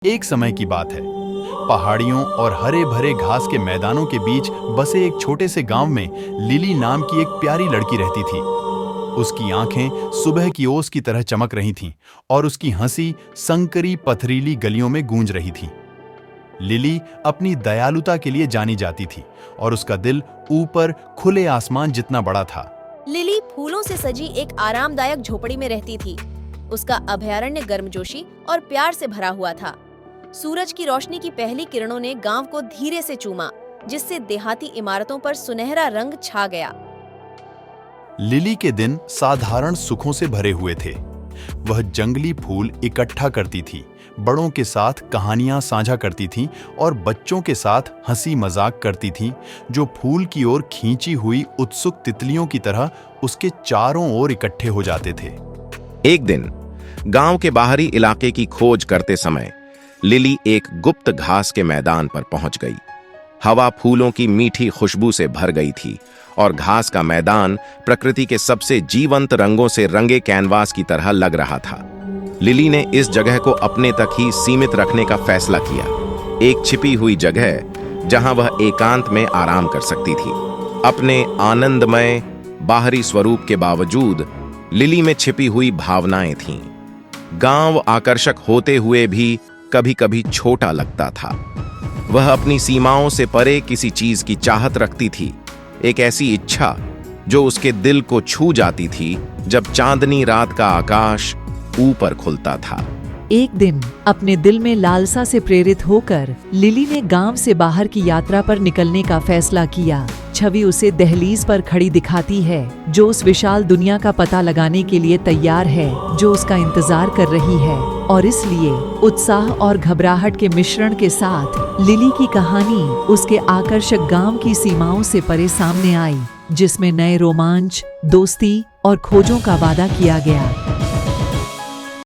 एक समय की बात है। पहाड़ियों और हरे भरे घास के मैदानों के बीच बसे एक छोटे से गांव में लिली नाम की एक प्यारी लड़की रहती थी। उसकी आंखें सुबह की ओस की तरह चमक रही थीं और उसकी हंसी संकरी पथरीली गलियों में गूंज रही थी। लिली अपनी दयालुता के लिए जानी जाती थी और उसका दिल ऊपर खुले आसमान जितना बड़ा था। लिली फूलों से सजी एक आरामदायक झोपड़ी में रहती थी। उसका अभयारण्य गर्मजोशी और प्यार से भरा हुआ था। सूरज की रोशनी की पहली किरणों ने गांव को धीरे से चूमा, जिससे देहाती इमारतों पर सुनहरा रंग छा गया। लिली के दिन साधारण सुखों से भरे हुए थे। वह जंगली फूल इकट्ठा करती थी, बड़ों के साथ कहानियां साझा करती थी और बच्चों के साथ हंसी मजाक करती थी, जो फूल की ओर खींची हुई उत्सुक तितलियों की तरह उसके चारों ओर इकट्ठे हो जाते थे। एक दिन गांव के बाहरी इलाके की खोज करते समय लिली एक गुप्त घास के मैदान पर पहुंच गई। हवा फूलों की मीठी खुशबू से भर गई थी और घास का मैदान प्रकृति के सबसे जीवंत रंगों से रंगे कैनवास की तरह लग रहा था। लिली ने इस जगह को अपने तक ही सीमित रखने का फैसला किया, एक छिपी हुई जगह जहां वह एकांत में आराम कर सकती थी। अपने आनंदमय बाहरी स्वरूप के बावजूद लिली में छिपी हुई भावनाएं थीं। गांव आकर्षक होते हुए भी कभी कभी छोटा लगता था। वह अपनी सीमाओं से परे किसी चीज की चाहत रखती थी, एक ऐसी इच्छा जो उसके दिल को छू जाती थी जब चांदनी रात का आकाश ऊपर खुलता था। एक दिन अपने दिल में लालसा से प्रेरित होकर लिली ने गांव से बाहर की यात्रा पर निकलने का फैसला किया। छवि उसे दहलीज पर खड़ी दिखाती है, जो उस विशाल दुनिया का पता लगाने के लिए तैयार है, जो उसका इंतजार कर रही है। और इसलिए उत्साह और घबराहट के मिश्रण के साथ लिली की कहानी उसके आकर्षक गांव की सीमाओं से परे सामने आई, जिसमें नए रोमांच, दोस्ती और खोजों का वादा किया गया।